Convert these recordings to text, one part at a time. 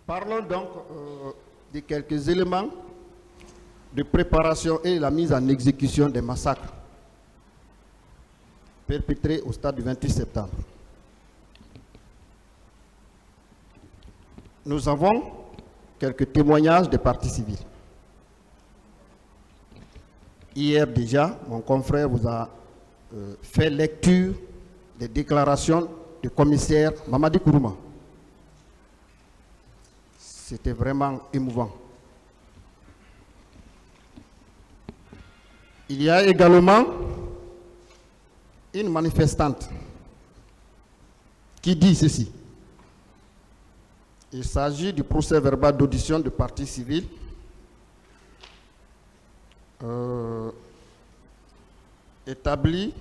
Parlons donc de quelques éléments de préparation et la mise en exécution des massacres perpétrés au stade du 28 septembre. Nous avons quelques témoignages des parties civiles. Hier déjà, mon confrère vous a fait lecture des déclarations du commissaire Mamadi Kourouma. C'était vraiment émouvant. Il y a également une manifestante qui dit ceci. Il s'agit du procès verbal d'audition de partie civile établi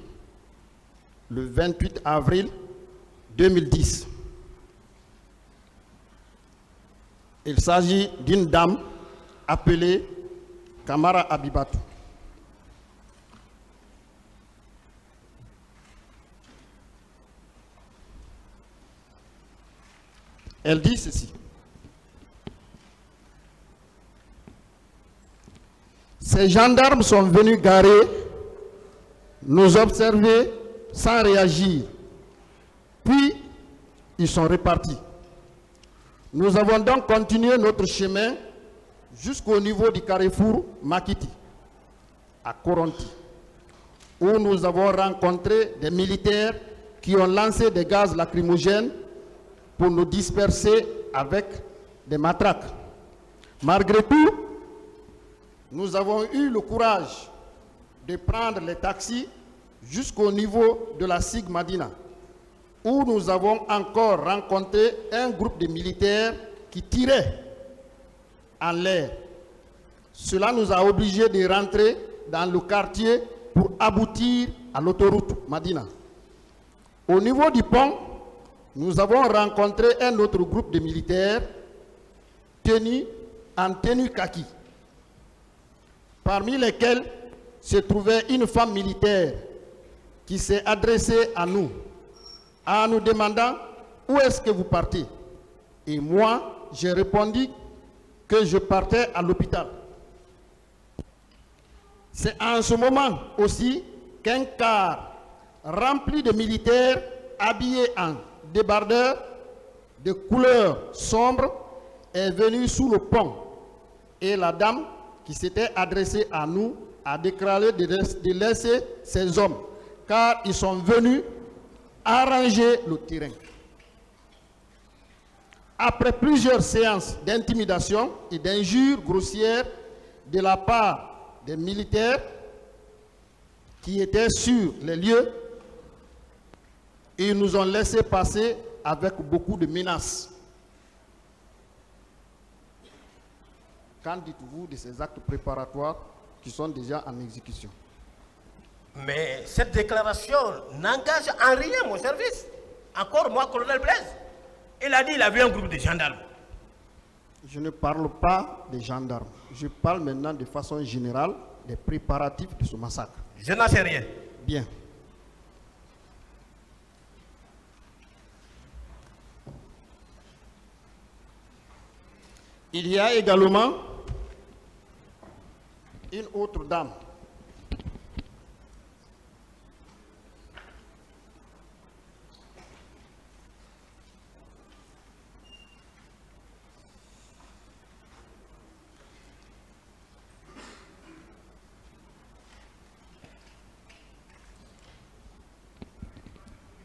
le 28 avril 2010. Il s'agit d'une dame appelée Kamara Abibatou. Elle dit ceci. Ces gendarmes sont venus garer, nous observer sans réagir. Puis, ils sont repartis. Nous avons donc continué notre chemin jusqu'au niveau du carrefour Makiti, à Koronti, où nous avons rencontré des militaires qui ont lancé des gaz lacrymogènes pour nous disperser avec des matraques. Malgré tout, nous avons eu le courage de prendre les taxis jusqu'au niveau de la SIG Madina, où nous avons encore rencontré un groupe de militaires qui tiraient en l'air. Cela nous a obligés de rentrer dans le quartier pour aboutir à l'autoroute Madina. Au niveau du pont, nous avons rencontré un autre groupe de militaires tenus en tenue kaki, parmi lesquels se trouvait une femme militaire qui s'est adressée à nous en nous demandant où est-ce que vous partez. Et moi, j'ai répondu que je partais à l'hôpital. C'est en ce moment aussi qu'un car rempli de militaires habillés en débardeurs de couleur sombre est venu sous le pont. Et la dame qui s'était adressée à nous a déclaré de laisser ces hommes, car ils sont venus arranger le terrain. Après plusieurs séances d'intimidation et d'injures grossières de la part des militaires qui étaient sur les lieux, ils nous ont laissé passer avec beaucoup de menaces. Qu'en dites-vous de ces actes préparatoires qui sont déjà en exécution? Mais cette déclaration n'engage en rien mon service. Encore moi, colonel Blaise. Il a dit qu'il a vu un groupe de gendarmes. Je ne parle pas des gendarmes. Je parle maintenant de façon générale des préparatifs de ce massacre. Je n'en sais rien. Bien. Il y a également une autre dame.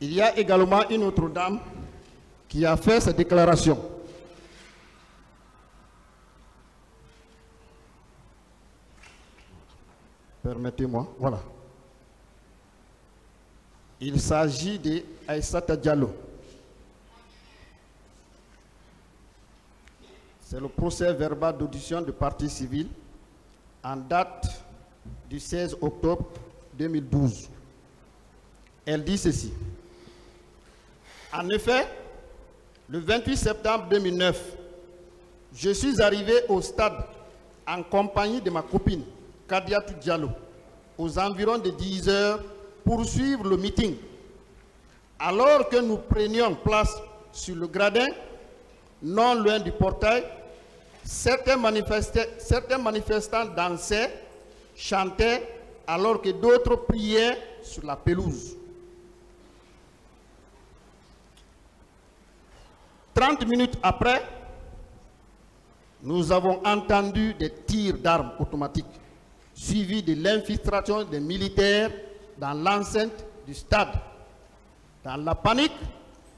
Il y a également une autre dame qui a fait cette déclaration. Permettez-moi, voilà. Il s'agit de Aïssata Diallo. C'est le procès verbal d'audition de partie civile en date du 16 octobre 2012. Elle dit ceci. En effet, le 28 septembre 2009, je suis arrivé au stade en compagnie de ma copine, Kadiatou Diallo, aux environs de 10 heures pour suivre le meeting. Alors que nous prenions place sur le gradin, non loin du portail, certains manifestants dansaient, chantaient, alors que d'autres priaient sur la pelouse. 30 minutes après, nous avons entendu des tirs d'armes automatiques, suivis de l'infiltration des militaires dans l'enceinte du stade. Dans la panique,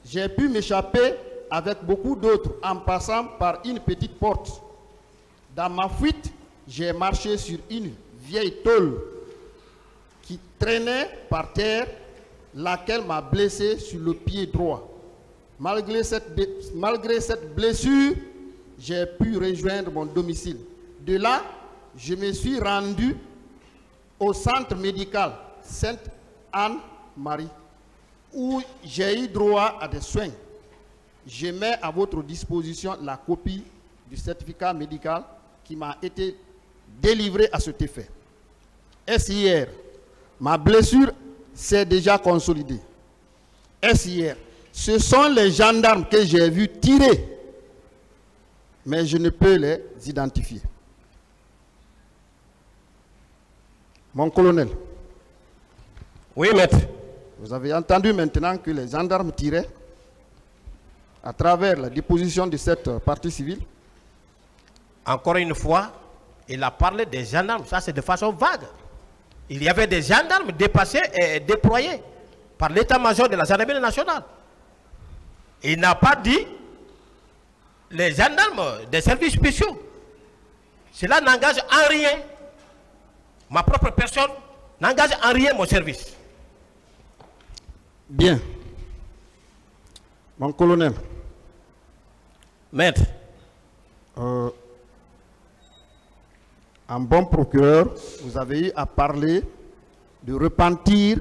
j'ai pu m'échapper avec beaucoup d'autres en passant par une petite porte. Dans ma fuite, j'ai marché sur une vieille tôle qui traînait par terre, laquelle m'a blessé sur le pied droit. Malgré cette blessure, j'ai pu rejoindre mon domicile. De là, je me suis rendu au centre médical Sainte-Anne-Marie, où j'ai eu droit à des soins. Je mets à votre disposition la copie du certificat médical qui m'a été délivré à cet effet. Est-ce hier? Ma blessure s'est déjà consolidée. Est-ce hier? Ce sont les gendarmes que j'ai vus tirer, mais je ne peux les identifier. Mon colonel. Oui, maître. Vous avez entendu maintenant que les gendarmes tiraient à travers la déposition de cette partie civile. Encore une fois, il a parlé des gendarmes. Ça, c'est de façon vague. Il y avait des gendarmes dépassés et déployés par l'état-major de la gendarmerie nationale. Il n'a pas dit les gendarmes des services spéciaux. Cela n'engage en rien. Ma propre personne n'engage en rien mon service. Bien. Mon colonel. Maître. En bon procureur, vous avez eu à parler de repentir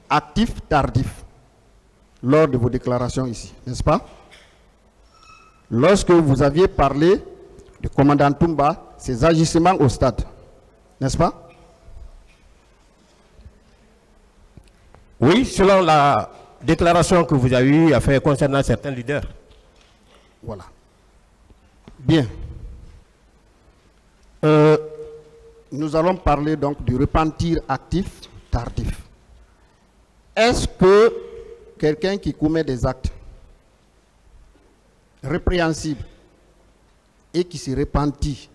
actif tardif lors de vos déclarations ici, n'est-ce pas? Lorsque vous aviez parlé du commandant Toumba, ses agissements au stade, n'est-ce pas? Oui, selon la déclaration que vous avez eu à faire concernant certains leaders. Voilà. Bien. Nous allons parler donc du repentir actif tardif. Est-ce que quelqu'un qui commet des actes répréhensibles et qui se repentit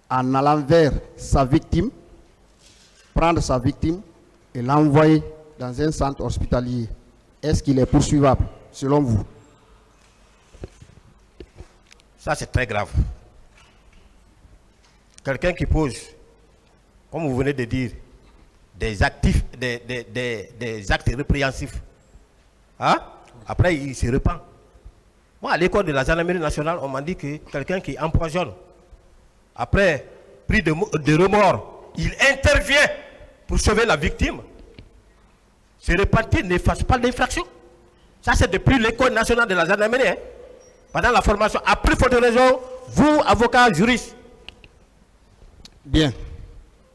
en allant vers sa victime, prendre sa victime et l'envoyer dans un centre hospitalier, est-ce qu'il est poursuivable selon vous? Ça, c'est très grave. Quelqu'un qui pose, comme vous venez de dire, des actes répréhensifs, hein? Après il se repent. Moi, à l'école de la gendarmerie nationale, on m'a dit que quelqu'un qui empoisonne, après pris de remords, il intervient pour sauver la victime. Se repentir n'efface pas l'infraction. Ça, c'est depuis l'école nationale de la gendarmerie. Hein? Pendant la formation, à plus forte raison, vous, avocats, juristes. Bien.